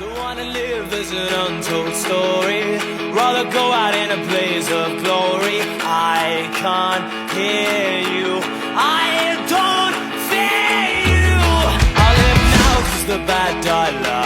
Don't wanna live as an untold story. Rather go out in a blaze of glory. I can't hear you. I don't fear you. I live now 'cause the bad die loud.